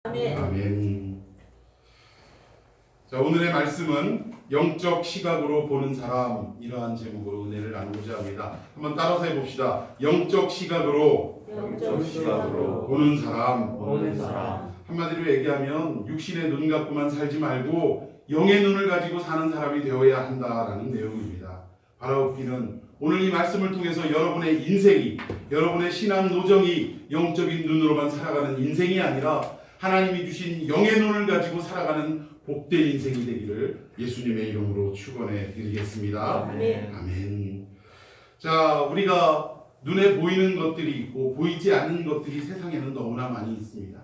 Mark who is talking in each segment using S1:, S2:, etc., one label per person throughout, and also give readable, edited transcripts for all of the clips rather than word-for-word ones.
S1: 아멘.
S2: 아멘. 자, 오늘의 말씀은 영적 시각으로 보는 사람, 이러한 제목으로 은혜를 나누고자 합니다. 한번 따라서 해봅시다. 영적 시각으로 보는 사람. 한마디로 얘기하면 육신의 눈 갖고만 살지 말고 영의 눈을 가지고 사는 사람이 되어야 한다라는 내용입니다. 바라옵기는 오늘 이 말씀을 통해서 여러분의 인생이, 여러분의 신앙 노정이 영적인 눈으로만 살아가는 인생이 아니라 하나님이 주신 영의 눈을 가지고 살아가는 복된 인생이 되기를 예수님의 이름으로 축원해 드리겠습니다.
S1: 아멘.
S2: 아멘. 자, 우리가 눈에 보이는 것들이 있고 보이지 않는 것들이 세상에는 너무나 많이 있습니다.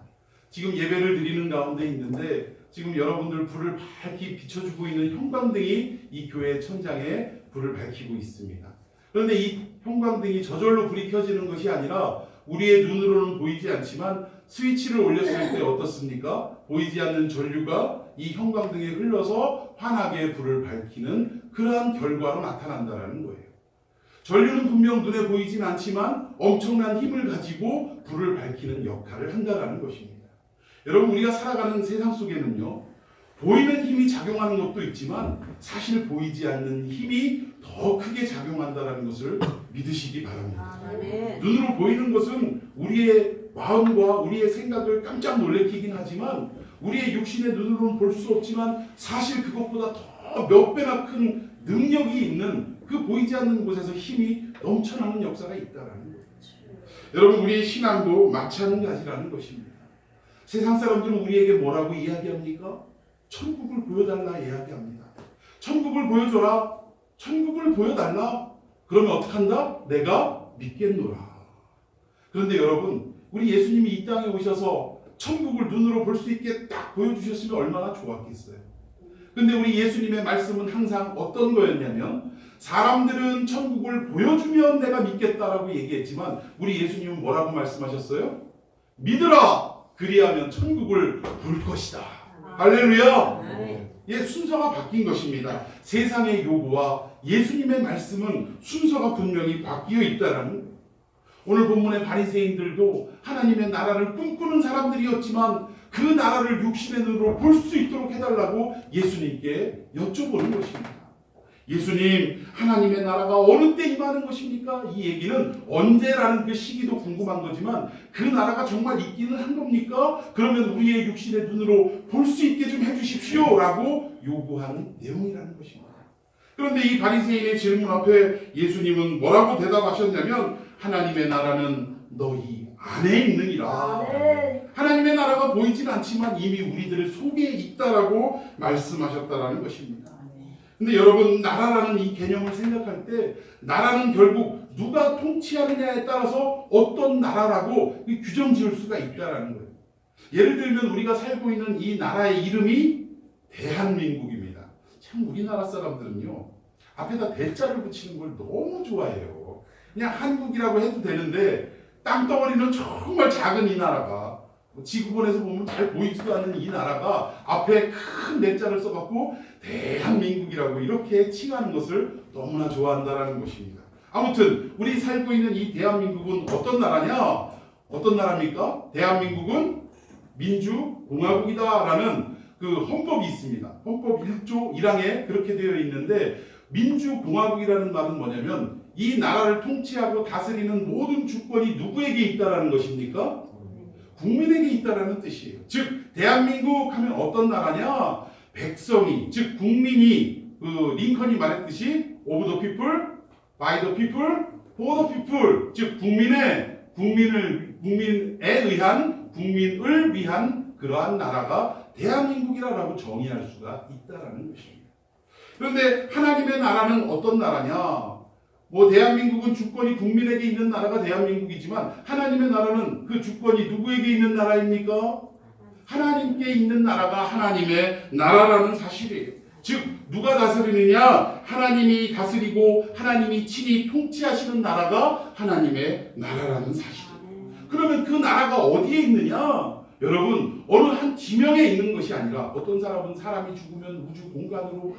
S2: 지금 예배를 드리는 가운데 있는데 지금 여러분들 불을 밝히 비춰주고 있는 형광등이 이 교회 천장에 불을 밝히고 있습니다. 그런데 이 형광등이 저절로 불이 켜지는 것이 아니라 우리의 눈으로는 보이지 않지만 스위치를 올렸을 때 어떻습니까? 보이지 않는 전류가 이 형광등에 흘러서 환하게 불을 밝히는 그러한 결과로 나타난다는 거예요. 전류는 분명 눈에 보이진 않지만 엄청난 힘을 가지고 불을 밝히는 역할을 한다는 것입니다. 여러분, 우리가 살아가는 세상 속에는요, 보이는 힘이 작용하는 것도 있지만 사실 보이지 않는 힘이 더 크게 작용한다는 것을 믿으시기 바랍니다.
S1: 아멘.
S2: 눈으로 보이는 것은 우리의 마음과 우리의 생각을 깜짝 놀래키긴 하지만 우리의 육신의 눈으로는 볼 수 없지만 사실 그것보다 더 몇 배나 큰 능력이 있는 그 보이지 않는 곳에서 힘이 넘쳐나는 역사가 있다는 거예요. 여러분, 우리의 신앙도 마찬가지라는 것입니다. 세상 사람들은 우리에게 뭐라고 이야기합니까? 천국을 보여달라 이야기합니다. 천국을 보여줘라. 천국을 보여달라. 그러면 어떡한다? 내가 믿겠노라. 그런데 여러분, 우리 예수님이 이 땅에 오셔서 천국을 눈으로 볼 수 있게 딱 보여주셨으면 얼마나 좋았겠어요. 근데 우리 예수님의 말씀은 항상 어떤 거였냐면 사람들은 천국을 보여주면 내가 믿겠다라고 얘기했지만 우리 예수님은 뭐라고 말씀하셨어요? 믿으라! 그리하면 천국을 볼 것이다. 할렐루야! 예, 순서가 바뀐 것입니다. 세상의 요구와 예수님의 말씀은 순서가 분명히 바뀌어 있다는 거예요. 오늘 본문의 바리새인들도 하나님의 나라를 꿈꾸는 사람들이었지만 그 나라를 육신의 눈으로 볼 수 있도록 해달라고 예수님께 여쭤보는 것입니다. 예수님, 하나님의 나라가 어느 때 임하는 것입니까? 이 얘기는 언제라는 그 시기도 궁금한 거지만 그 나라가 정말 있기는 한 겁니까? 그러면 우리의 육신의 눈으로 볼 수 있게 좀 해주십시오 라고 요구하는 내용이라는 것입니다. 그런데 이 바리새인의 질문 앞에 예수님은 뭐라고 대답하셨냐면 하나님의 나라는 너희 안에 있느니라. 하나님의 나라가 보이진 않지만 이미 우리들 속에 있다라고 말씀하셨다라는 것입니다. 근데 여러분, 나라라는 이 개념을 생각할 때 나라는 결국 누가 통치하느냐에 따라서 어떤 나라라고 규정 지을 수가 있다라는 거예요. 예를 들면 우리가 살고 있는 이 나라의 이름이 대한민국입니다. 참 우리나라 사람들은요, 앞에다 대자를 붙이는 걸 너무 좋아해요. 그냥 한국이라고 해도 되는데 땅덩어리는 정말 작은 이 나라가, 지구본에서 보면 잘 보이지도 않는 이 나라가 앞에 큰 대자를 써갖고 대한민국이라고 이렇게 칭하는 것을 너무나 좋아한다는 것입니다. 아무튼 우리 살고 있는 이 대한민국은 어떤 나라냐? 어떤 나라입니까? 대한민국은 민주공화국이다라는 그 헌법이 있습니다. 헌법 1조 1항에 그렇게 되어 있는데 민주공화국이라는 말은 뭐냐면 이 나라를 통치하고 다스리는 모든 주권이 누구에게 있다라는 것입니까? 국민에게 있다라는 뜻이에요. 즉 대한민국 하면 어떤 나라냐? 백성이, 즉 국민이, 링컨이 말했듯이 of the people, by the people, for the people, 즉 국민에 의한, 국민을 위한 그러한 나라가 대한민국이라고 정의할 수가 있다라는 것입니다. 그런데 하나님의 나라는 어떤 나라냐? 뭐 대한민국은 주권이 국민에게 있는 나라가 대한민국이지만 하나님의 나라는 그 주권이 누구에게 있는 나라입니까? 하나님께 있는 나라가 하나님의 나라라는 사실이에요. 즉 누가 다스리느냐? 하나님이 다스리고 하나님이 친히 통치하시는 나라가 하나님의 나라라는 사실이에요. 그러면 그 나라가 어디에 있느냐? 여러분, 어느 한 지명에 있는 것이 아니라 어떤 사람은 사람이 죽으면 우주 공간으로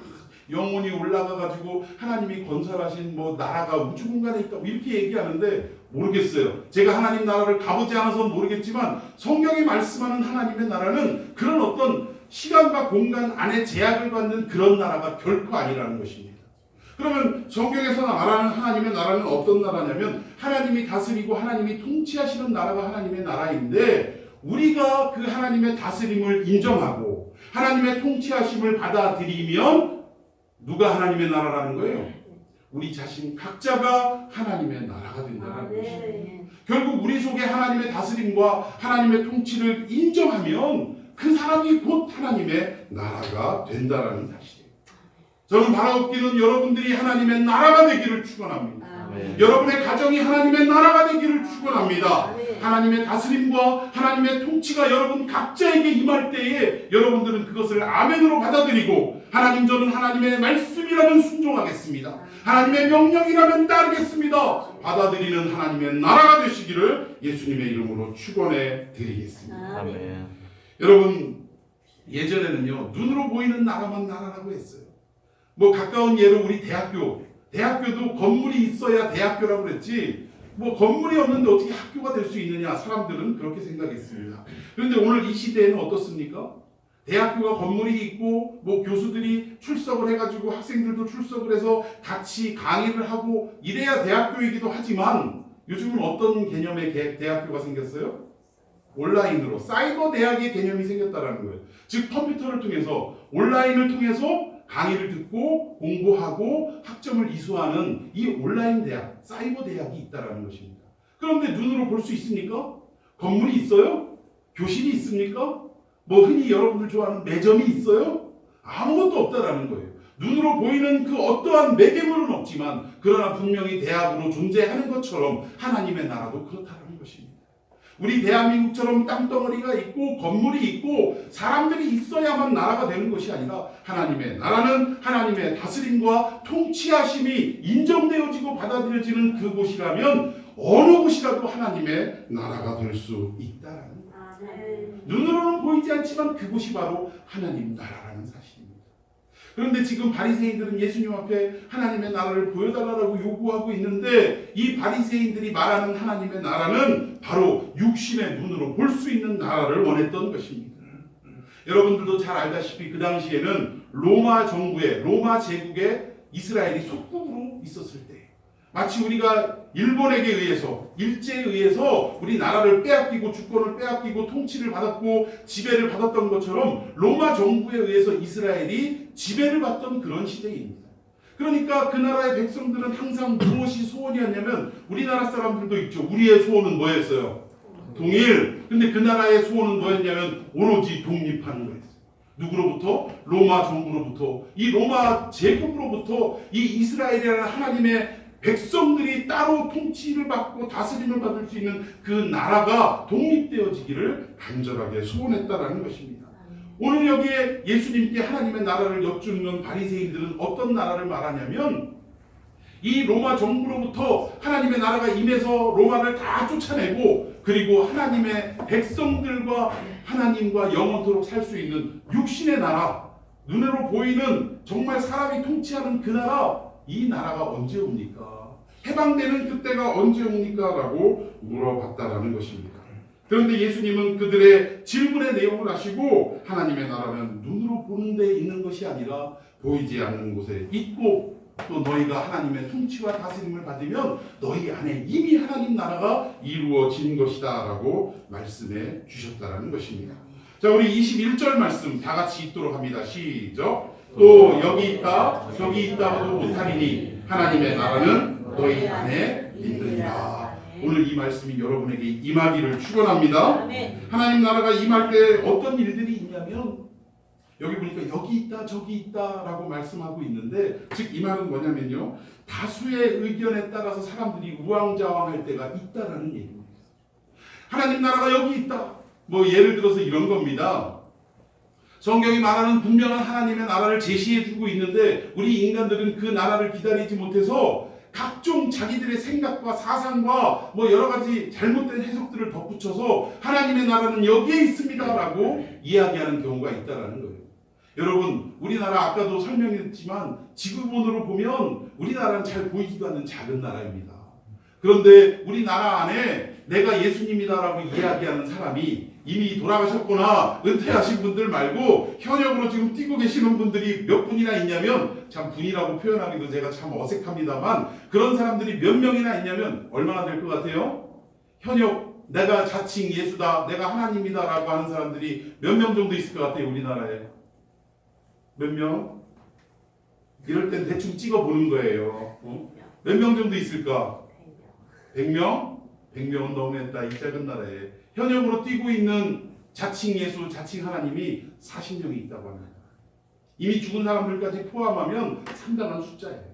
S2: 영혼이 올라가가지고 하나님이 건설하신 뭐 나라가 우주 공간에 있다고 이렇게 얘기하는데 모르겠어요. 제가 하나님 나라를 가보지 않아서 모르겠지만 성경이 말씀하는 하나님의 나라는 그런 어떤 시간과 공간 안에 제약을 받는 그런 나라가 결코 아니라는 것입니다. 그러면 성경에서 말하는 하나님의 나라는 어떤 나라냐면 하나님이 다스리고 하나님이 통치하시는 나라가 하나님의 나라인데 우리가 그 하나님의 다스림을 인정하고 하나님의 통치하심을 받아들이면 누가 하나님의 나라라는 거예요? 우리 자신 각자가 하나님의 나라가 된다는 것입니다. 결국 우리 속에 하나님의 다스림과 하나님의 통치를 인정하면 그 사람이 곧 하나님의 나라가 된다는 사실이에요. 저는 바라옵기는 여러분들이 하나님의 나라가 되기를 축원합니다. 여러분의 가정이 하나님의 나라가 되기를 축원합니다. 하나님의 다스림과 하나님의 통치가 여러분 각자에게 임할 때에 여러분들은 그것을 아멘으로 받아들이고 하나님 저는 하나님의 말씀이라면 순종하겠습니다. 하나님의 명령이라면 따르겠습니다. 받아들이는 하나님의 나라가 되시기를 예수님의 이름으로 축원해 드리겠습니다.
S1: 아멘.
S2: 여러분 예전에는요 눈으로 보이는 나라만 나라라고 했어요. 뭐 가까운 예로 우리 대학교도 건물이 있어야 대학교라고 그랬지 뭐 건물이 없는데 어떻게 학교가 될 수 있느냐 사람들은 그렇게 생각했습니다. 그런데 오늘 이 시대에는 어떻습니까? 대학교가 건물이 있고 뭐 교수들이 출석을 해가지고 학생들도 출석을 해서 같이 강의를 하고 이래야 대학교이기도 하지만 요즘은 어떤 개념의 대학교가 생겼어요? 온라인으로 사이버 대학의 개념이 생겼다라는 거예요. 즉 컴퓨터를 통해서 온라인을 통해서 강의를 듣고 공부하고 학점을 이수하는 이 온라인 대학, 사이버 대학이 있다라는 것입니다. 그런데 눈으로 볼 수 있습니까? 건물이 있어요? 교실이 있습니까? 뭐 흔히 여러분들 좋아하는 매점이 있어요? 아무것도 없다라는 거예요. 눈으로 보이는 그 어떠한 매개물은 없지만 그러나 분명히 대학으로 존재하는 것처럼 하나님의 나라도 그렇다는 것입니다. 우리 대한민국처럼 땅덩어리가 있고 건물이 있고 사람들이 있어야만 나라가 되는 것이 아니라 하나님의 나라는 하나님의 다스림과 통치하심이 인정되어지고 받아들여지는 그곳이라면 어느 곳이라도 하나님의 나라가 될 수 있다라는 거예요. 눈으로는 보이지 않지만 그곳이 바로 하나님 나라라는 사실입니다. 그런데 지금 바리새인들은 예수님 앞에 하나님의 나라를 보여달라고 요구하고 있는데 이 바리새인들이 말하는 하나님의 나라는 바로 육신의 눈으로 볼 수 있는 나라를 원했던 것입니다. 여러분들도 잘 알다시피 그 당시에는 로마 정부의 로마 제국의 이스라엘이 속국으로 있었을 때 마치 우리가 일본에게 의해서 일제에 의해서 우리 나라를 빼앗기고 주권을 빼앗기고 통치를 받았고 지배를 받았던 것처럼 로마 정부에 의해서 이스라엘이 지배를 받던 그런 시대입니다. 그러니까 그 나라의 백성들은 항상 무엇이 소원이었냐면 우리나라 사람들도 있죠. 우리의 소원은 뭐였어요? 통일. 근데 그 나라의 소원은 뭐였냐면 오로지 독립하는 거였어요. 누구로부터? 로마 정부로부터. 이 로마 제국으로부터 이 이스라엘이라는 하나님의 백성들이 따로 통치를 받고 다스림을 받을 수 있는 그 나라가 독립되어지기를 간절하게 소원했다라는 것입니다. 오늘 여기에 예수님께 하나님의 나라를 여쭙는 바리새인들은 어떤 나라를 말하냐면 이 로마 정부로부터 하나님의 나라가 임해서 로마를 다 쫓아내고 그리고 하나님의 백성들과 하나님과 영원토록 살 수 있는 육신의 나라, 눈으로 보이는 정말 사람이 통치하는 그 나라, 이 나라가 언제 옵니까? 해방되는 그때가 언제 옵니까? 라고 물어봤다라는 것입니다. 그런데 예수님은 그들의 질문의 내용을 아시고 하나님의 나라는 눈으로 보는 데 있는 것이 아니라 보이지 않는 곳에 있고 또 너희가 하나님의 통치와 다스림을 받으면 너희 안에 이미 하나님 나라가 이루어진 것이다 라고 말씀해 주셨다라는 것입니다. 자, 우리 21절 말씀 다 같이 읽도록 합니다. 시작. 또 여기 있다 저기 있다고도 못하리니 하나님의 나라는 너희 안에 있느니라. 오늘 이 말씀이 여러분에게 임하기를 축원합니다. 하나님 나라가 임할 때 어떤 일들이 있냐면 여기 보니까 여기 있다 저기 있다 라고 말씀하고 있는데 즉 이 말은 뭐냐면요 다수의 의견에 따라서 사람들이 우왕좌왕할 때가 있다라는 얘기입니다. 하나님 나라가 여기 있다 뭐 예를 들어서 이런 겁니다. 성경이 말하는 분명한 하나님의 나라를 제시해주고 있는데 우리 인간들은 그 나라를 기다리지 못해서 각종 자기들의 생각과 사상과 뭐 여러 가지 잘못된 해석들을 덧붙여서 하나님의 나라는 여기에 있습니다라고 이야기하는 경우가 있다라는 거예요. 여러분 우리나라 아까도 설명했지만 지구본으로 보면 우리나라는 잘 보이지도 않는 작은 나라입니다. 그런데 우리나라 안에 내가 예수님이다라고 이야기하는 사람이 이미 돌아가셨거나 은퇴하신 분들 말고 현역으로 지금 뛰고 계시는 분들이 몇 분이나 있냐면, 참 분이라고 표현하기도 제가 참 어색합니다만 그런 사람들이 몇 명이나 있냐면 얼마나 될 것 같아요? 현역, 내가 자칭 예수다, 내가 하나님이다라고 하는 사람들이 몇 명 정도 있을 것 같아요? 우리나라에 몇 명? 이럴 땐 대충 찍어보는 거예요. 몇 명 정도 있을까? 100명? 100명은 너무했다. 이 작은 나라에 현역으로 뛰고 있는 자칭 예수, 자칭 하나님이 40명이 있다고 합니다. 이미 죽은 사람들까지 포함하면 상당한 숫자예요.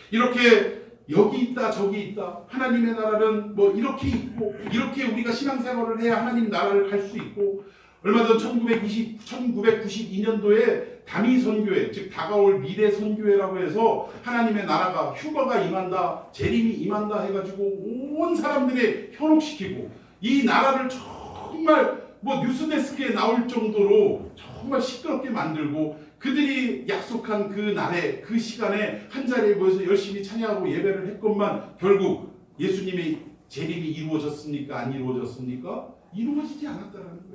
S2: 이렇게 여기 있다 저기 있다, 하나님의 나라는 뭐 이렇게 있고, 이렇게 우리가 신앙생활을 해야 하나님 나라를 갈 수 있고, 얼마 전 1992년도에 다미 선교회, 즉 다가올 미래 선교회라고 해서 하나님의 나라가, 휴거가 임한다, 재림이 임한다 해가지고 온 사람들이 현혹시키고, 이 나라를 정말 뭐 뉴스데스크에 나올 정도로 정말 시끄럽게 만들고, 그들이 약속한 그 날에, 그 시간에 한 자리에 모여서 열심히 찬양하고 예배를 했건만 결국 예수님의 재림이 이루어졌습니까? 안 이루어졌습니까? 이루어지지 않았다는 거예요.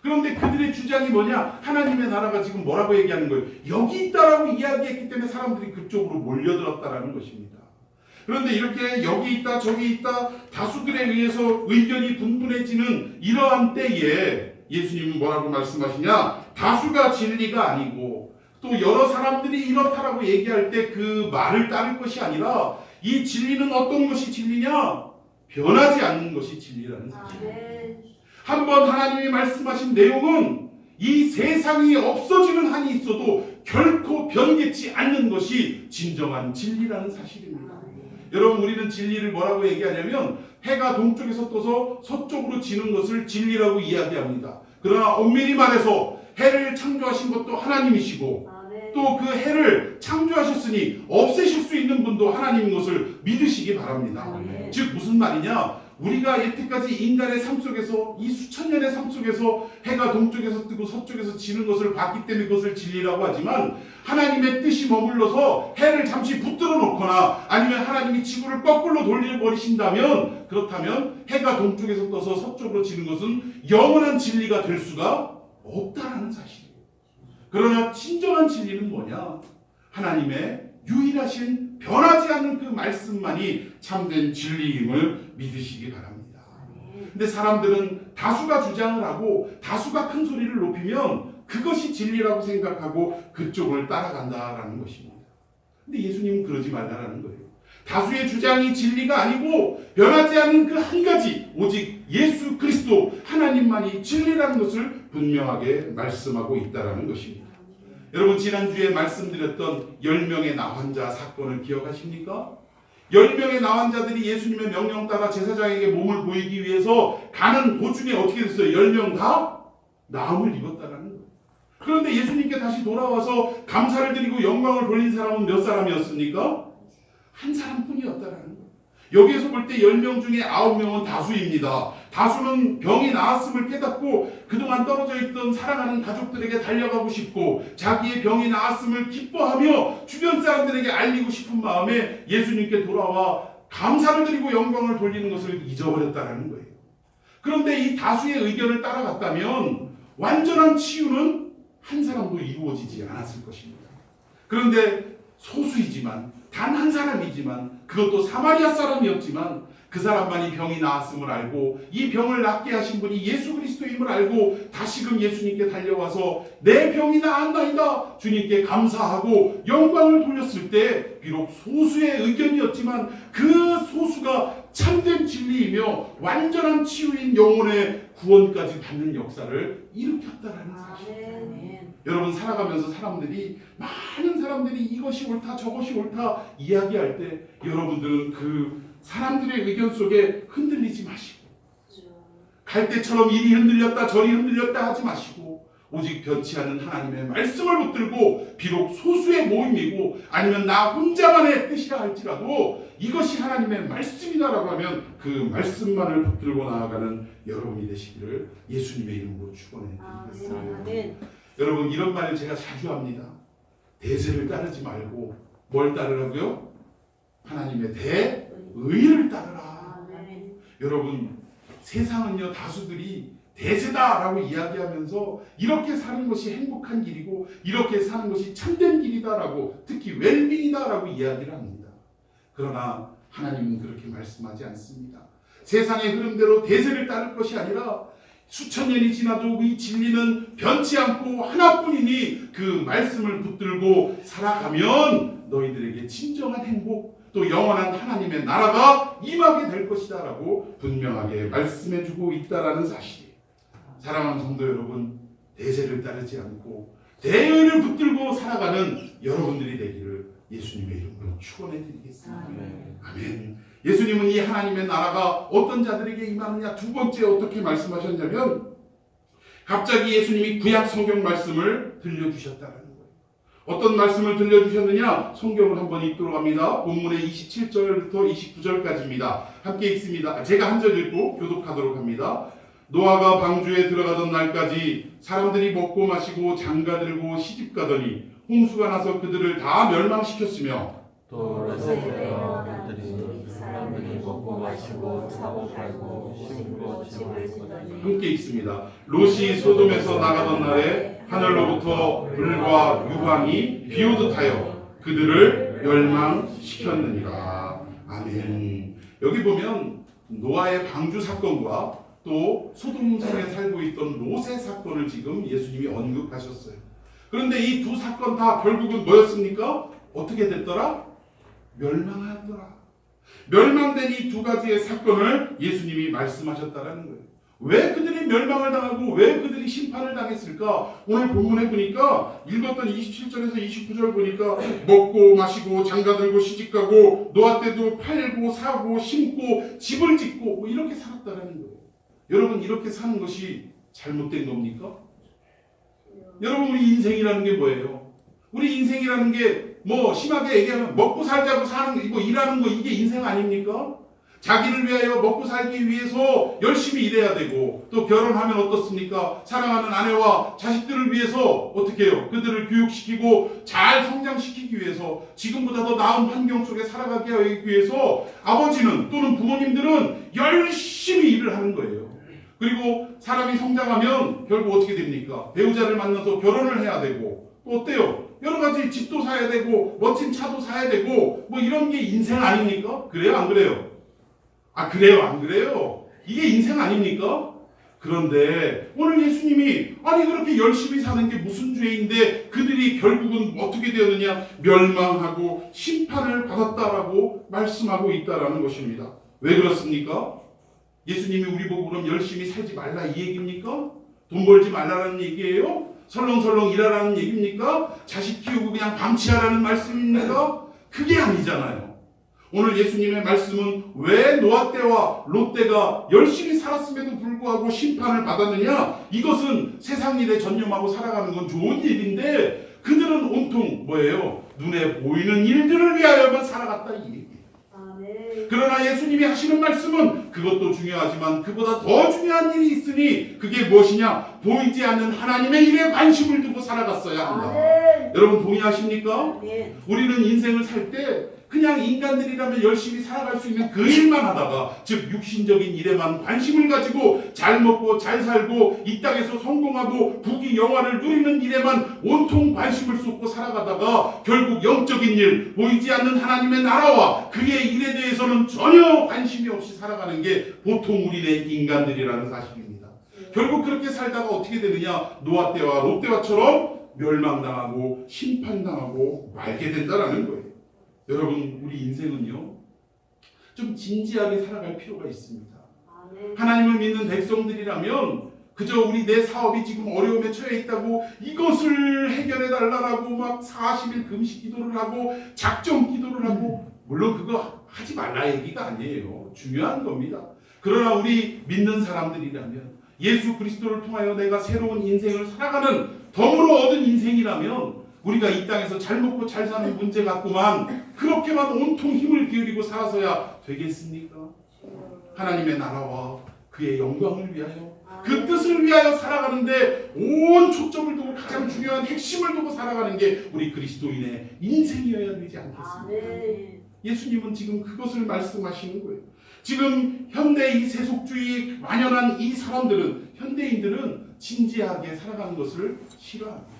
S2: 그런데 그들의 주장이 뭐냐? 하나님의 나라가 지금 뭐라고 얘기하는 거예요? 여기 있다라고 이야기했기 때문에 사람들이 그쪽으로 몰려들었다라는 것입니다. 그런데 이렇게 여기 있다 저기 있다 다수들에 의해서 의견이 분분해지는 이러한 때에 예수님은 뭐라고 말씀하시냐? 다수가 진리가 아니고 또 여러 사람들이 이렇다라고 얘기할 때 그 말을 따를 것이 아니라, 이 진리는 어떤 것이 진리냐? 변하지 않는 것이 진리라는 사실입니다. 한번 하나님이 말씀하신 내용은 이 세상이 없어지는 한이 있어도 결코 변개치 않는 것이 진정한 진리라는 사실입니다. 여러분, 우리는 진리를 뭐라고 얘기하냐면 해가 동쪽에서 떠서 서쪽으로 지는 것을 진리라고 이야기합니다. 그러나 엄밀히 말해서 해를 창조하신 것도 하나님이시고 또 그 해를 창조하셨으니 없애실 수 있는 분도 하나님인 것을 믿으시기 바랍니다. 즉 무슨 말이냐? 우리가 여태까지 인간의 삶 속에서, 이 수천 년의 삶 속에서 해가 동쪽에서 뜨고 서쪽에서 지는 것을 봤기 때문에 그것을 진리라고 하지만, 하나님의 뜻이 머물러서 해를 잠시 붙들어 놓거나 아니면 하나님이 지구를 거꾸로 돌려버리신다면, 그렇다면 해가 동쪽에서 떠서 서쪽으로 지는 것은 영원한 진리가 될 수가 없다라는 사실이에요. 그러나 진정한 진리는 뭐냐? 하나님의 유일하신 변하지 않는 그 말씀만이 참된 진리임을 믿으시기 바랍니다. 근데 사람들은 다수가 주장을 하고 다수가 큰 소리를 높이면 그것이 진리라고 생각하고 그쪽을 따라간다라는 것입니다. 근데 예수님은 그러지 말라라는 거예요. 다수의 주장이 진리가 아니고 변하지 않는 그 한 가지, 오직 예수 그리스도 하나님만이 진리라는 것을 분명하게 말씀하고 있다라는 것입니다. 여러분, 지난주에 말씀드렸던 10명의 나환자 사건을 기억하십니까? 10명의 나환자들이 예수님의 명령 따라 제사장에게 몸을 보이기 위해서 가는 도중에 어떻게 됐어요? 10명 다 나음을 입었다는 거예요. 그런데 예수님께 다시 돌아와서 감사를 드리고 영광을 돌린 사람은 몇 사람이었습니까? 한 사람뿐이었다라는 거예요. 여기에서 볼 때 10명 중에 9명은 다수입니다. 다수는 병이 나았음을 깨닫고 그동안 떨어져 있던 사랑하는 가족들에게 달려가고 싶고 자기의 병이 나았음을 기뻐하며 주변 사람들에게 알리고 싶은 마음에 예수님께 돌아와 감사를 드리고 영광을 돌리는 것을 잊어버렸다는 거예요. 그런데 이 다수의 의견을 따라갔다면 완전한 치유는 한 사람도 이루어지지 않았을 것입니다. 그런데 소수이지만, 단 한 사람이지만, 그것도 사마리아 사람이었지만 그 사람만이 병이 나았음을 알고 이 병을 낫게 하신 분이 예수 그리스도임을 알고 다시금 예수님께 달려와서 내 병이 나았나이다 주님께 감사하고 영광을 돌렸을 때 비록 소수의 의견이었지만 그 소수가 참된 진리이며 완전한 치유인 영혼의 구원까지 받는 역사를 일으켰다라는 사실입니다. 여러분, 살아가면서 많은 사람들이 이것이 옳다 저것이 옳다 이야기할 때 여러분들은 그 사람들의 의견 속에 흔들리지 마시고, 갈대처럼 이리 흔들렸다 저리 흔들렸다 하지 마시고, 오직 변치 않는 하나님의 말씀을 붙들고, 비록 소수의 모임이고 아니면 나 혼자만의 뜻이라 할지라도 이것이 하나님의 말씀이다라고 하면 그 말씀만을 붙들고 나아가는 여러분이 되시기를 예수님의 이름으로 축원해 드리겠습니다. 여러분, 이런 말을 제가 자주 합니다. 대세를 따르지 말고 뭘 따르라고요? 하나님의 의를 따르라.
S1: 아멘.
S2: 여러분, 세상은요 다수들이 대세다라고 이야기하면서 이렇게 사는 것이 행복한 길이고 이렇게 사는 것이 참된 길이다라고, 특히 웰빙이다라고 이야기를 합니다. 그러나 하나님은 그렇게 말씀하지 않습니다. 세상의 흐름대로 대세를 따를 것이 아니라 수천 년이 지나도 이 진리는 변치 않고 하나뿐이니 그 말씀을 붙들고 살아가면 너희들에게 진정한 행복, 또 영원한 하나님의 나라가 임하게 될 것이다 라고 분명하게 말씀해주고 있다라는 사실이에요. 사랑하는 성도 여러분, 대세를 따르지 않고 대의를 붙들고 살아가는 여러분들이 되기를 예수님의 이름으로 축원해 드리겠습니다. 아멘. 예수님은 이 하나님의 나라가 어떤 자들에게 임하느냐, 두 번째 어떻게 말씀하셨냐면 갑자기 예수님이 구약 성경 말씀을 들려주셨다는 거예요. 어떤 말씀을 들려주셨느냐, 성경을 한번 읽도록 합니다. 본문의 27절부터 29절까지입니다. 함께 읽습니다. 제가 한 절 읽고 교독하도록 합니다. 노아가 방주에 들어가던 날까지 사람들이 먹고 마시고 장가들고 시집가더니 홍수가 나서 그들을 다 멸망시켰으며
S3: 또 롯의 배들이 사람들이 먹고 마시고 사고 팔고 심고 집을 짓더니
S2: 함께 읽습니다. 롯이 소돔에서 나가던 날에 하늘로부터 불과 유황이 비오듯 하여 그들을 멸망시켰느니라. 아멘. 여기 보면 노아의 방주 사건과 또 소돔성에 살고 있던 롯의 사건을 지금 예수님이 언급하셨어요. 그런데 이 두 사건 다 결국은 뭐였습니까? 어떻게 됐더라? 멸망하더라. 멸망된 이 두 가지의 사건을 예수님이 말씀하셨다라는 거예요. 왜 그들이 멸망을 당하고 왜 그들이 심판을 당했을까? 오늘 본문에 보니까 읽었던 27절에서 29절 보니까 먹고 마시고 장가들고 시집가고 노아 때도 팔고 사고 심고 집을 짓고 뭐 이렇게 살았다라는 거예요. 여러분, 이렇게 사는 것이 잘못된 겁니까? 여러분, 우리 인생이라는 게 뭐예요? 우리 인생이라는 게 뭐 심하게 얘기하면 먹고 살자고 사는 거, 일하는 거, 이게 인생 아닙니까? 자기를 위하여 먹고 살기 위해서 열심히 일해야 되고, 또 결혼하면 어떻습니까? 사랑하는 아내와 자식들을 위해서 어떻게 해요? 그들을 교육시키고 잘 성장시키기 위해서, 지금보다 더 나은 환경 속에 살아가게 하기 위해서 아버지는 또는 부모님들은 열심히 일을 하는 거예요. 그리고 사람이 성장하면 결국 어떻게 됩니까? 배우자를 만나서 결혼을 해야 되고, 또 어때요? 여러 가지 집도 사야 되고 멋진 차도 사야 되고 뭐 이런 게 인생 아닙니까? 그래요, 안 그래요? 아, 그래요, 안 그래요? 이게 인생 아닙니까? 그런데 오늘 예수님이 아니 그렇게 열심히 사는 게 무슨 죄인데 그들이 결국은 어떻게 되었느냐? 멸망하고 심판을 받았다라고 말씀하고 있다라는 것입니다. 왜 그렇습니까? 예수님이 우리 보고 그럼 열심히 살지 말라 이 얘기입니까? 돈 벌지 말라는 얘기예요? 설렁설렁 일하라는 얘기입니까? 자식 키우고 그냥 방치하라는 말씀입니까? 그게 아니잖아요. 오늘 예수님의 말씀은 왜 노아 때와 롯 때가 열심히 살았음에도 불구하고 심판을 받았느냐? 이것은 세상 일에 전념하고 살아가는 건 좋은 일인데 그들은 온통 뭐예요? 눈에 보이는 일들을 위하여만 살아갔다 이 얘기예요. 그러나 예수님이 하시는 말씀은 그것도 중요하지만 그보다 더 중요한 일이 있으니 그게 무엇이냐? 보이지 않는 하나님의 일에 관심을 두고 살아갔어야 한다. 여러분 동의하십니까? 우리는 인생을 살 때 그냥 인간들이라면 열심히 살아갈 수 있는 그 일만 하다가, 즉 육신적인 일에만 관심을 가지고 잘 먹고 잘 살고 이 땅에서 성공하고 부귀 영화를 누리는 일에만 온통 관심을 쏟고 살아가다가 결국 영적인 일, 보이지 않는 하나님의 나라와 그의 일에 대해서는 전혀 관심이 없이 살아가는 게 보통 우리네 인간들이라는 사실입니다. 결국 그렇게 살다가 어떻게 되느냐? 노아 때와 롯 때와처럼 멸망당하고 심판당하고 말게 된다라는 거예요. 여러분, 우리 인생은요 좀 진지하게 살아갈 필요가 있습니다. 하나님을 믿는 백성들이라면 그저 우리 내 사업이 지금 어려움에 처해 있다고 이것을 해결해 달라고 막 40일 금식 기도를 하고 작정 기도를 하고, 물론 그거 하지 말라 얘기가 아니에요. 중요한 겁니다. 그러나 우리 믿는 사람들이라면, 예수 그리스도를 통하여 내가 새로운 인생을 살아가는 덤으로 얻은 인생이라면 우리가 이 땅에서 잘 먹고 잘 사는 문제 갖고만 그렇게만 온통 힘을 기울이고 살아서야 되겠습니까? 하나님의 나라와 그의 영광을 위하여, 그 뜻을 위하여 살아가는데 온 초점을 두고 가장 중요한 핵심을 두고 살아가는 게 우리 그리스도인의 인생이어야 되지 않겠습니까? 예수님은 지금 그것을 말씀하시는 거예요. 지금 현대 이 세속주의 만연한 이 사람들은, 현대인들은 진지하게 살아가는 것을 싫어합니다.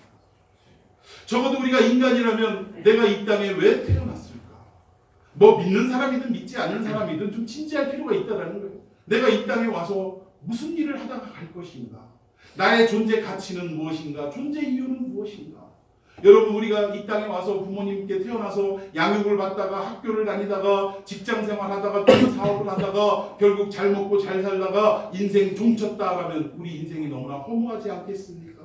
S2: 적어도 우리가 인간이라면 내가 이 땅에 왜 태어났을까? 뭐 믿는 사람이든 믿지 않는 사람이든 좀 진지할 필요가 있다는 거예요. 내가 이 땅에 와서 무슨 일을 하다가 갈 것인가? 나의 존재 가치는 무엇인가? 존재 이유는 무엇인가? 여러분, 우리가 이 땅에 와서 부모님께 태어나서 양육을 받다가 학교를 다니다가 직장 생활하다가 또 사업을 하다가 결국 잘 먹고 잘 살다가 인생 종쳤다라면 우리 인생이 너무나 허무하지 않겠습니까?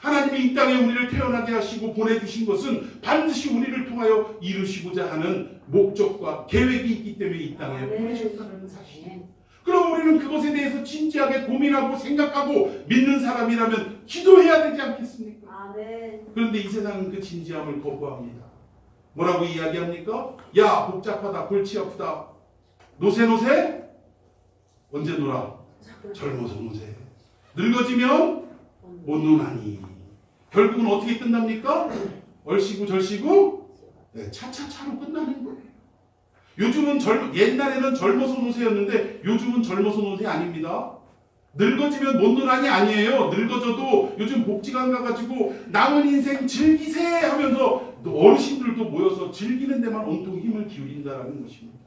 S2: 하나님이 이 땅에 우리를 태어나게 하시고 보내주신 것은 반드시 우리를 통하여 이루시고자 하는 목적과 계획이 있기 때문에 이 땅에 보내셨다는 사실. 그럼 우리는 그것에 대해서 진지하게 고민하고 생각하고 믿는 사람이라면 기도해야 되지 않겠습니까? 그런데 이 세상은 그 진지함을 거부합니다. 뭐라고 이야기합니까? 야, 복잡하다, 골치 아프다. 노세? 언제 놀아? 젊어서 노세. 늙어지면 못 노나니. 결국은 어떻게 끝납니까? 얼씨구 절씨구 차차차로 끝나는 거예요. 요즘은 옛날에는 젊어서 노세였는데 요즘은 젊어서 노세 아닙니다. 늙어지면 못 노나니 아니에요. 늙어져도 요즘 복지관 가가지고 남은 인생 즐기세 하면서 어르신들도 모여서 즐기는 데만 온통 힘을 기울인다는 것입니다.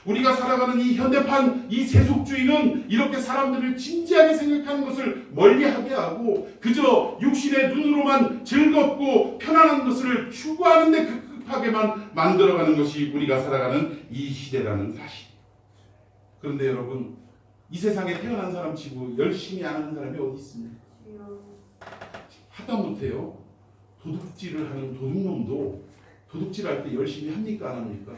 S2: 우리가 살아가는 이 현대판 이 세속주의는 이렇게 사람들을 진지하게 생각하는 것을 멀리하게 하고 그저 육신의 눈으로만 즐겁고 편안한 것을 추구하는 데 급하게만 만들어가는 것이 우리가 살아가는 이 시대라는 사실. 그런데 여러분, 이 세상에 태어난 사람 치고 열심히 안 하는 사람이 어디 있습니까? 하다못해요 도둑질을 하는 도둑놈도 도둑질할 때 열심히 합니까? 안 합니까?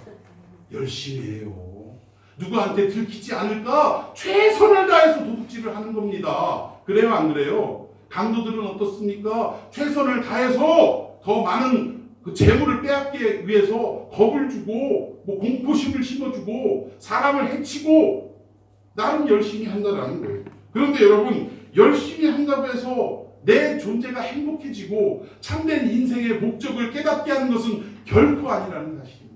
S2: 열심히 해요. 누구한테 들키지 않을까 최선을 다해서 도둑질을 하는 겁니다. 그래요, 안 그래요? 강도들은 어떻습니까? 최선을 다해서 더 많은 그 재물을 빼앗기 위해서 겁을 주고 뭐 공포심을 심어주고 사람을 해치고 나름 열심히 한다는 거예요. 그런데 여러분, 열심히 한다고 해서 내 존재가 행복해지고 참된 인생의 목적을 깨닫게 하는 것은 결코 아니라는 사실입니다.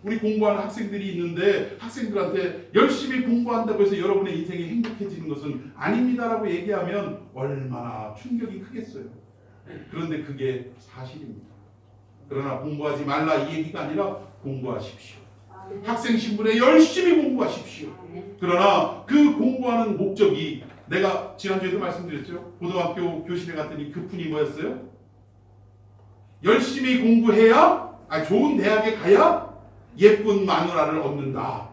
S2: 우리 공부하는 학생들이 있는데 학생들한테 열심히 공부한다고 해서 여러분의 인생이 행복해지는 것은 아닙니다라고 얘기하면 얼마나 충격이 크겠어요. 그런데 그게 사실입니다. 그러나 공부하지 말라 이 얘기가 아니라 공부하십시오. 학생 신분에 열심히 공부하십시오. 그러나 그 공부하는 목적이 내가 지난주에도 말씀드렸죠. 고등학교 교실에 갔더니 교훈이 뭐였어요? 열심히 공부해야 좋은 대학에 가야 예쁜 마누라를 얻는다.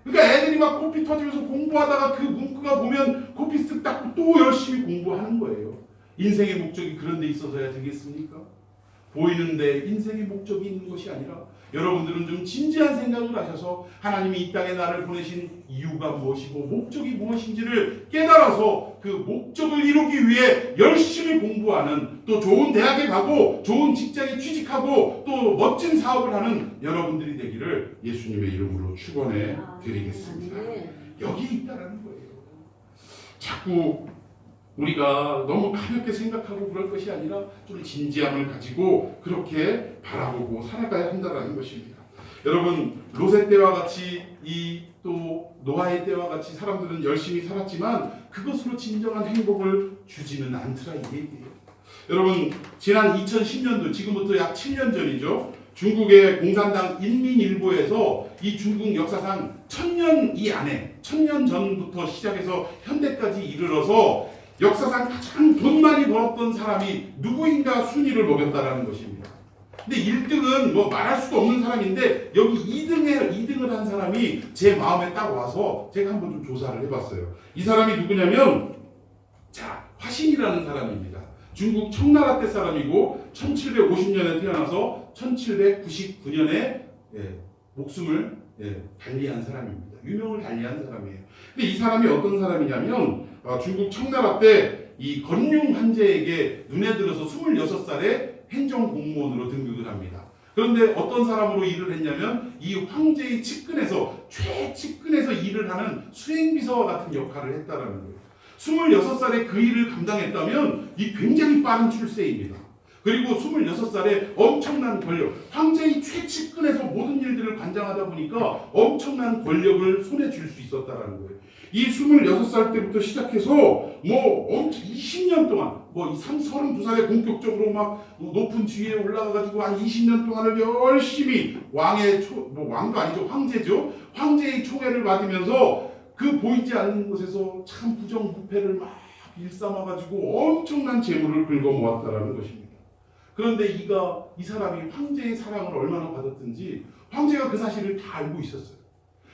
S2: 그러니까 애들이 막 코피 터지면서 공부하다가 그 문구가 보면 코피 쓱 닦고 또 열심히 공부하는 거예요. 인생의 목적이 그런 데 있어서야 되겠습니까? 보이는데 인생의 목적이 있는 것이 아니라 여러분들은 좀 진지한 생각을 하셔서 하나님이 이 땅에 나를 보내신 이유가 무엇이고 목적이 무엇인지를 깨달아서 그 목적을 이루기 위해 열심히 공부하는, 또 좋은 대학에 가고 좋은 직장에 취직하고 또 멋진 사업을 하는 여러분들이 되기를 예수님의 이름으로 축원해 드리겠습니다. 여기 있다라는 거예요. 자꾸 우리가 너무 가볍게 생각하고 그럴 것이 아니라 좀 진지함을 가지고 그렇게 바라보고 살아가야 한다는 것입니다. 여러분, 롯의 때와 같이 또 노아의 때와 같이 사람들은 열심히 살았지만 그것으로 진정한 행복을 주지는 않더라 이 얘기예요. 여러분, 지난 2010년도 지금부터 약 7년 전이죠. 중국의 공산당 인민일보에서 이 중국 역사상 1000년 전부터 시작해서 현대까지 이르러서 역사상 가장 돈 많이 벌었던 사람이 누구인가 순위를 먹였다라는 것입니다. 근데 1등은 뭐 말할 수도 없는 사람인데 여기 2등을 한 사람이 제 마음에 딱 와서 제가 한번 좀 조사를 해봤어요. 이 사람이 누구냐면 화신이라는 사람입니다. 중국 청나라 때 사람이고 1750년에 태어나서 1799년에 목숨을 달리한 사람입니다. 유명을 달리한 사람이에요. 근데 이 사람이 어떤 사람이냐면 중국 청나라 때 이 건륭 황제에게 눈에 들어서 26살에 행정공무원으로 등극을 합니다. 그런데 어떤 사람으로 일을 했냐면 이 황제의 측근에서 최측근에서 일을 하는 수행비서와 같은 역할을 했다라는 거예요. 26살에 그 일을 감당했다면 이 굉장히 빠른 출세입니다. 그리고 26살에 엄청난 권력, 황제의 최측근에서 모든 일들을 관장하다 보니까 엄청난 권력을 손에 쥘 수 있었다라는 거예요. 이 26살 때부터 시작해서 뭐 20년 동안 뭐 32살에 본격적으로 막 높은 지위에 올라가가지고 한 20년 동안을 열심히 왕도 아니죠, 황제죠. 황제의 총애를 받으면서 그 보이지 않는 곳에서 참 부정부패를 막 일삼아가지고 엄청난 재물을 긁어 모았다라는 것입니다. 그런데 이 사람이 황제의 사랑을 얼마나 받았든지 황제가 그 사실을 다 알고 있었어요.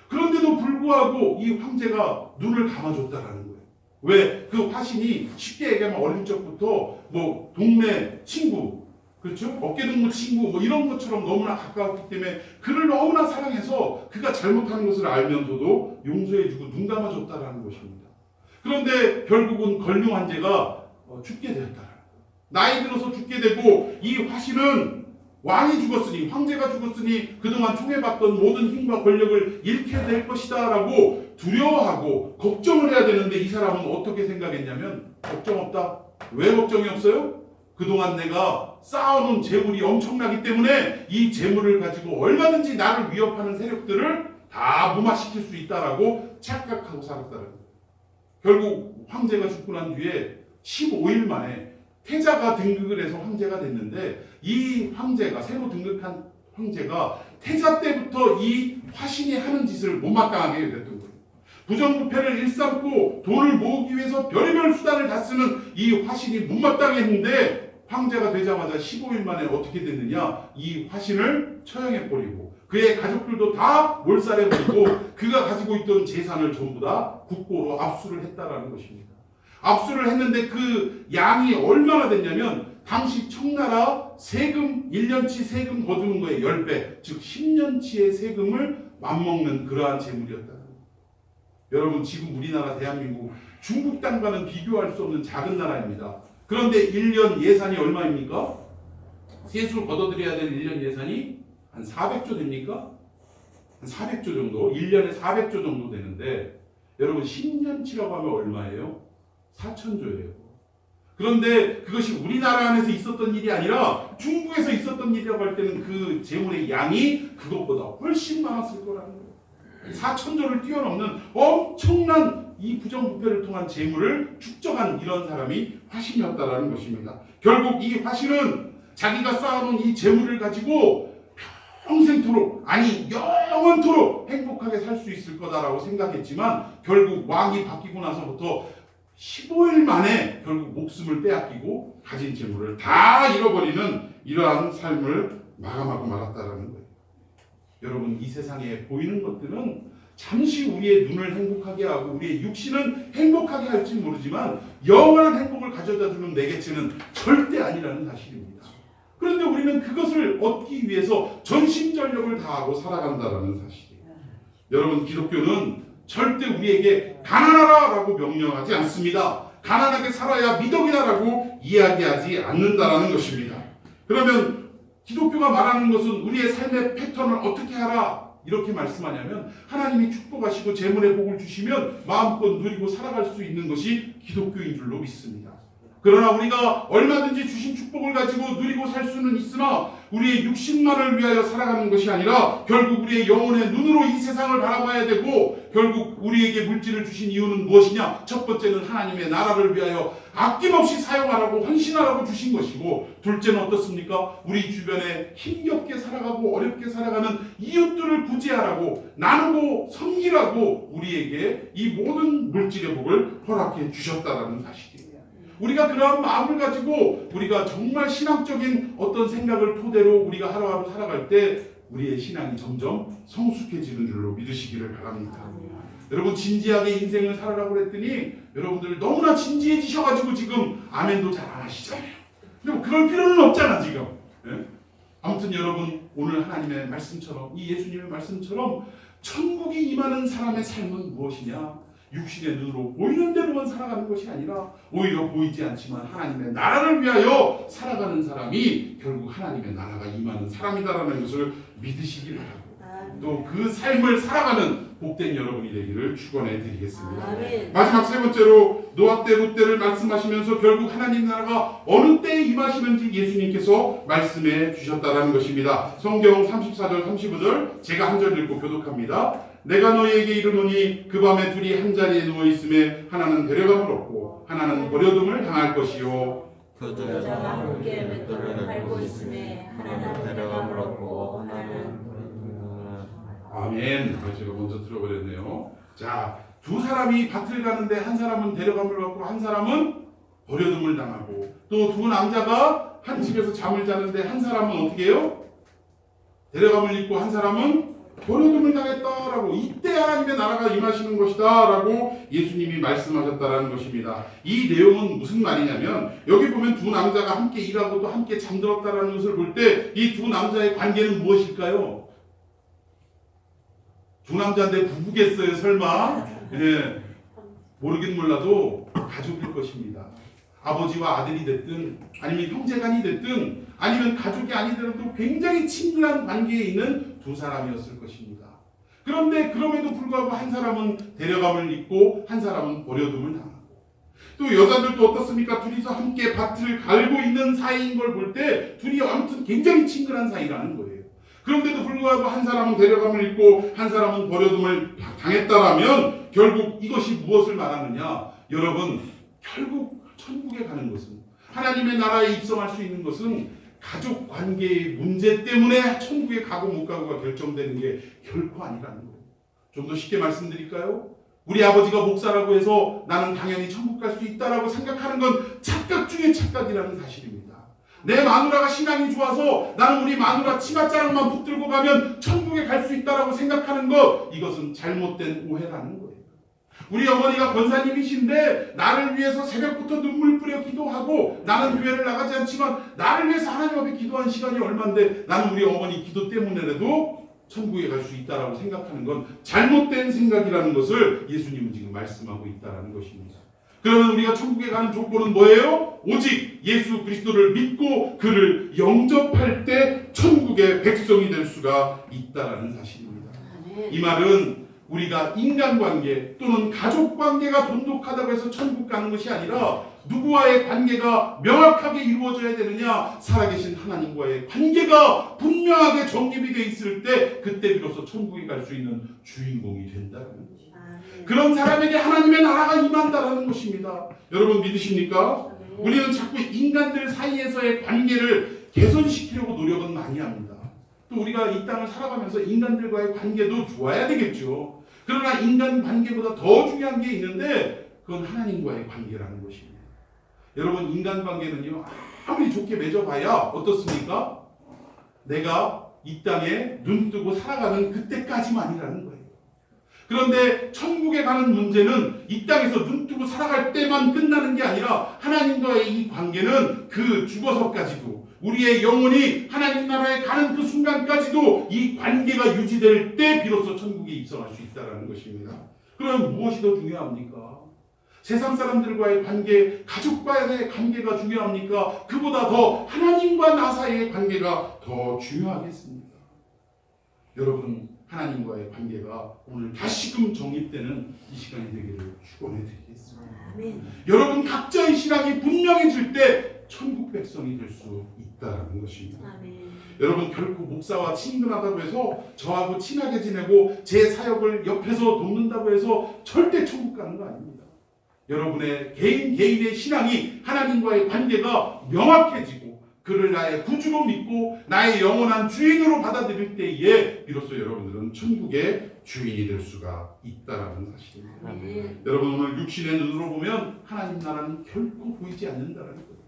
S2: 그런데도 불구하고 이 황제가 눈을 감아줬다라는 거예요. 왜? 그 화신이 쉽게 얘기하면 어린 적부터 뭐 동네 친구, 그렇죠? 어깨동무 친구 뭐 이런 것처럼 너무나 가까웠기 때문에 그를 너무나 사랑해서 그가 잘못한 것을 알면서도 용서해주고 눈 감아줬다라는 것입니다. 그런데 결국은 걸륭 황제가 죽게 되었다라는 거예요. 나이 들어서 죽게 되고 이 화신은 왕이 죽었으니, 황제가 죽었으니 그동안 총애받던 모든 힘과 권력을 잃게 될 것이다 라고 두려워하고 걱정을 해야 되는데 이 사람은 어떻게 생각했냐면 걱정 없다. 왜 걱정이 없어요? 그동안 내가 쌓아놓은 재물이 엄청나기 때문에 이 재물을 가지고 얼마든지 나를 위협하는 세력들을 다 무마시킬 수 있다라고 착각하고 살았다는 거예요. 결국 황제가 죽고 난 뒤에 15일 만에 태자가 등극을 해서 황제가 됐는데 이 황제가 새로 등극한 황제가 태자 때부터 이 화신이 하는 짓을 못마땅하게 됐던 거예요. 부정부패를 일삼고 돈을 모으기 위해서 별의별 수단을 다 쓰는 이 화신이 못마땅했는데 황제가 되자마자 15일 만에 어떻게 됐느냐, 이 화신을 처형해버리고 그의 가족들도 다 몰살해버리고 그가 가지고 있던 재산을 전부 다 국고로 압수를 했다라는 것입니다. 압수를 했는데 그 양이 얼마나 됐냐면 당시 청나라 세금 1년치 세금 거두는 거에 10배, 즉 10년치의 세금을 맞먹는 그러한 재물이었다는 거예요. 여러분 지금 우리나라 대한민국 중국 땅과는 비교할 수 없는 작은 나라입니다. 그런데 1년 예산이 얼마입니까? 세수 걷어들여야 될 1년 예산이 한 400조 됩니까? 한 400조 정도, 1년에 400조 정도 되는데 여러분 10년치라고 하면 얼마예요? 4천조예요. 그런데 그것이 우리나라 안에서 있었던 일이 아니라 중국에서 있었던 일이라고 할 때는 그 재물의 양이 그것보다 훨씬 많았을 거라는 거예요. 4천조를 뛰어넘는 엄청난 이 부정부패를 통한 재물을 축적한 이런 사람이 화신이었다라는 것입니다. 결국 이 화신은 자기가 쌓아놓은 이 재물을 가지고 평생토록, 아니 영원토록 행복하게 살 수 있을 거다라고 생각했지만 결국 왕이 바뀌고 나서부터 15일 만에 결국 목숨을 빼앗기고 가진 재물을 다 잃어버리는 이러한 삶을 마감하고 말았다라는 거예요. 여러분 이 세상에 보이는 것들은 잠시 우리의 눈을 행복하게 하고 우리의 육신은 행복하게 할지 모르지만 영원한 행복을 가져다주는 매개체는 절대 아니라는 사실입니다. 그런데 우리는 그것을 얻기 위해서 전심전력을 다하고 살아간다는 사실이에요. 여러분 기독교는 절대 우리에게 가난하라라고 명령하지 않습니다. 가난하게 살아야 미덕이다라고 이야기하지 않는다라는 것입니다. 그러면 기독교가 말하는 것은 우리의 삶의 패턴을 어떻게 하라 이렇게 말씀하냐면 하나님이 축복하시고 재물의 복을 주시면 마음껏 누리고 살아갈 수 있는 것이 기독교인 줄로 믿습니다. 그러나 우리가 얼마든지 주신 축복을 가지고 누리고 살 수는 있으나 우리의 육신만을 위하여 살아가는 것이 아니라 결국 우리의 영혼의 눈으로 이 세상을 바라봐야 되고 결국 우리에게 물질을 주신 이유는 무엇이냐? 첫 번째는 하나님의 나라를 위하여 아낌없이 사용하라고 헌신하라고 주신 것이고 둘째는 어떻습니까? 우리 주변에 힘겹게 살아가고 어렵게 살아가는 이웃들을 구제하라고 나누고 섬기라고 우리에게 이 모든 물질의 복을 허락해 주셨다라는 사실이에요. 우리가 그러한 마음을 가지고 우리가 정말 신앙적인 어떤 생각을 토대로 우리가 하루하루 살아갈 때 우리의 신앙이 점점 성숙해지는 줄로 믿으시기를 바랍니다. 여러분 진지하게 인생을 살아라고 그랬더니 여러분들 너무나 진지해지셔가지고 지금 아멘도 잘 안 하시잖아요. 근데 뭐 그럴 필요는 없잖아 지금. 예? 아무튼 여러분 오늘 하나님의 말씀처럼 이 예수님의 말씀처럼 천국이 임하는 사람의 삶은 무엇이냐? 육신의 눈으로 보이는 대로만 살아가는 것이 아니라 오히려 보이지 않지만 하나님의 나라를 위하여 살아가는 사람이 결국 하나님의 나라가 임하는 사람이다라는 것을 믿으시기를 하고 또 그 삶을 살아가는 복된 여러분이 되기를 축원해 드리겠습니다.
S3: 아멘.
S2: 마지막 세 번째로 노아 때 롯 때를 말씀하시면서 결국 하나님 나라가 어느 때에 임하시는지 예수님께서 말씀해 주셨다라는 것입니다. 성경 34절 35절 제가 한 절 읽고 교독합니다. 내가 너희에게 이르노니 그 밤에 둘이 한 자리에 누워 있음에 하나는 데려감을 얻고 하나는 버려둠을 당할 것이요
S3: 여자가 함께 맷돌을 밟고 있음에 하나는 데려감을 얻고 하나는
S2: 아멘. 제가 먼저 들어버렸네요. 자, 두 사람이 밭을 가는데 한 사람은 데려감을 받고 한 사람은 버려둠을 당하고 또 두 남자가 한 집에서 잠을 자는데 한 사람은 어떻게 해요? 데려감을 입고 한 사람은 버려둠을 당했다라고 이때 하나님의 나라가 임하시는 것이다 라고 예수님이 말씀하셨다라는 것입니다. 이 내용은 무슨 말이냐면 여기 보면 두 남자가 함께 일하고 또 함께 잠들었다라는 것을 볼 때 이 두 남자의 관계는 무엇일까요? 두 남자인데 부부겠어요 설마? 예, 모르긴 몰라도 가족일 것입니다. 아버지와 아들이 됐든 아니면 형제간이 됐든 아니면 가족이 아니더라도 굉장히 친밀한 관계에 있는 두 사람이었을 것입니다. 그런데 그럼에도 불구하고 한 사람은 데려감을 입고 한 사람은 버려둠을 당하고 또 여자들도 어떻습니까? 둘이서 함께 밭을 갈고 있는 사이인 걸 볼 때 둘이 아무튼 굉장히 친근한 사이라는 거예요. 그런데도 불구하고 한 사람은 데려감을 입고 한 사람은 버려둠을 당했다라면 결국 이것이 무엇을 말하느냐? 여러분, 결국 천국에 가는 것은 하나님의 나라에 입성할 수 있는 것은 가족 관계의 문제 때문에 천국에 가고 못 가고가 결정되는 게 결코 아니라는 거예요. 좀 더 쉽게 말씀드릴까요? 우리 아버지가 목사라고 해서 나는 당연히 천국 갈 수 있다라고 생각하는 건 착각 중에 착각이라는 사실입니다. 내 마누라가 신앙이 좋아서 나는 우리 마누라 치맛자락만 붙들고 가면 천국에 갈 수 있다라고 생각하는 것, 이것은 잘못된 오해라는 거예요. 우리 어머니가 권사님이신데 나를 위해서 새벽부터 눈물 뿌려 기도하고 나는 교회를 나가지 않지만 나를 위해서 하나님 앞에 기도한 시간이 얼만데 나는 우리 어머니 기도 때문에라도 천국에 갈 수 있다라고 생각하는 건 잘못된 생각이라는 것을 예수님은 지금 말씀하고 있다는 것입니다. 그러면 우리가 천국에 가는 조건은 뭐예요? 오직 예수 그리스도를 믿고 그를 영접할 때 천국의 백성이 될 수가 있다는 사실입니다. 이 말은 우리가 인간관계 또는 가족관계가 돈독하다고 해서 천국 가는 것이 아니라 누구와의 관계가 명확하게 이루어져야 되느냐? 살아계신 하나님과의 관계가 분명하게 정립이 되어 있을 때 그때 비로소 천국에 갈 수 있는 주인공이 된다는 거죠. 그런 사람에게 하나님의 나라가 임한다라는 것입니다. 여러분 믿으십니까? 우리는 자꾸 인간들 사이에서의 관계를 개선시키려고 노력은 많이 합니다. 또 우리가 이 땅을 살아가면서 인간들과의 관계도 좋아야 되겠죠. 그러나 인간 관계보다 더 중요한 게 있는데 그건 하나님과의 관계라는 것입니다. 여러분 인간 관계는요 아무리 좋게 맺어봐야 어떻습니까? 내가 이 땅에 눈 뜨고 살아가는 그때까지만이라는 거예요. 그런데 천국에 가는 문제는 이 땅에서 눈 뜨고 살아갈 때만 끝나는 게 아니라 하나님과의 이 관계는 그 죽어서까지도 우리의 영혼이 하나님 나라에 가는 그 순간까지도 이 관계가 유지될 때 비로소 천국에 입성할 수 있다는 것입니다. 그럼 무엇이 더 중요합니까? 세상 사람들과의 관계, 가족과의 관계가 중요합니까? 그보다 더 하나님과 나 사이의 관계가 더 중요하겠습니다. 여러분 하나님과의 관계가 오늘 다시금 정립되는 이 시간이 되기를 축원해 드리겠습니다. 여러분 각자의 신앙이 분명해질 때 천국 백성이 될 수 있다는 것입니다. 여러분 결코 목사와 친근하다고 해서 저하고 친하게 지내고 제 사역을 옆에서 돕는다고 해서 절대 천국 가는 거 아닙니다. 여러분의 개인의 신앙이 하나님과의 관계가 명확해지고 그를 나의 구주로 믿고 나의 영원한 주인으로 받아들일 때에 비로소 여러분들은 천국의 주인이 될 수가 있다는 사실입니다. 여러분 오늘 육신의 눈으로 보면 하나님 나라는 결코 보이지 않는다는 거예요.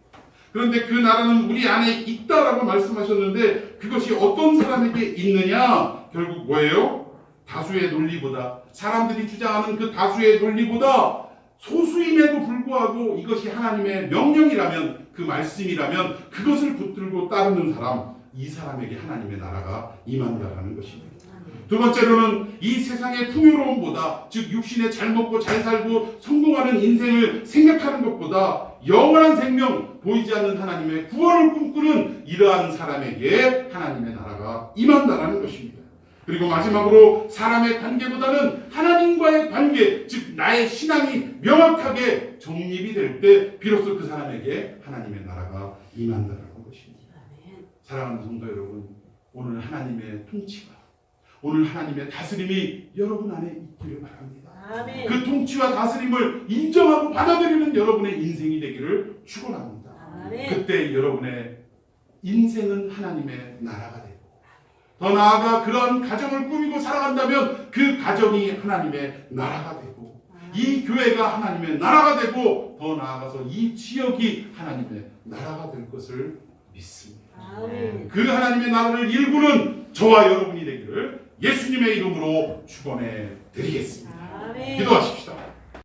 S2: 그런데 그 나라는 우리 안에 있다라고 말씀하셨는데 그것이 어떤 사람에게 있느냐? 결국 뭐예요? 다수의 논리보다 사람들이 주장하는 그 다수의 논리보다 소수임에도 불구하고 이것이 하나님의 명령이라면 그 말씀이라면 그것을 붙들고 따르는 사람 이 사람에게 하나님의 나라가 임한다라는 것입니다. 두 번째로는 이 세상의 풍요로움보다 즉 육신에 잘 먹고 잘 살고 성공하는 인생을 생각하는 것보다 영원한 생명 보이지 않는 하나님의 구원을 꿈꾸는 이러한 사람에게 하나님의 나라가 임한다라는 것입니다. 그리고 마지막으로 사람의 관계보다는 하나님과의 관계, 즉 나의 신앙이 명확하게 정립이 될 때 비로소 그 사람에게 하나님의 나라가 임한다는 것입니다. 사랑하는 성도 여러분, 오늘 하나님의 통치가, 오늘 하나님의 다스림이 여러분 안에 있기를 바랍니다.
S3: 아멘.
S2: 그 통치와 다스림을 인정하고 받아들이는 여러분의 인생이 되기를 축원합니다.
S3: 아멘.
S2: 그때 여러분의 인생은 하나님의 나라가 되고, 더 나아가 그런 가정을 꾸미고 살아간다면 그 가정이 하나님의 나라가 되고, 이 교회가 하나님의 나라가 되고, 더 나아가서 이 지역이 하나님의 나라가 될 것을 믿습니다.
S3: 아멘.
S2: 그 하나님의 나라를 일구는 저와 여러분이 되기를 예수님의 이름으로 축원해 드리겠습니다.
S3: 아멘.
S2: 기도하십시다.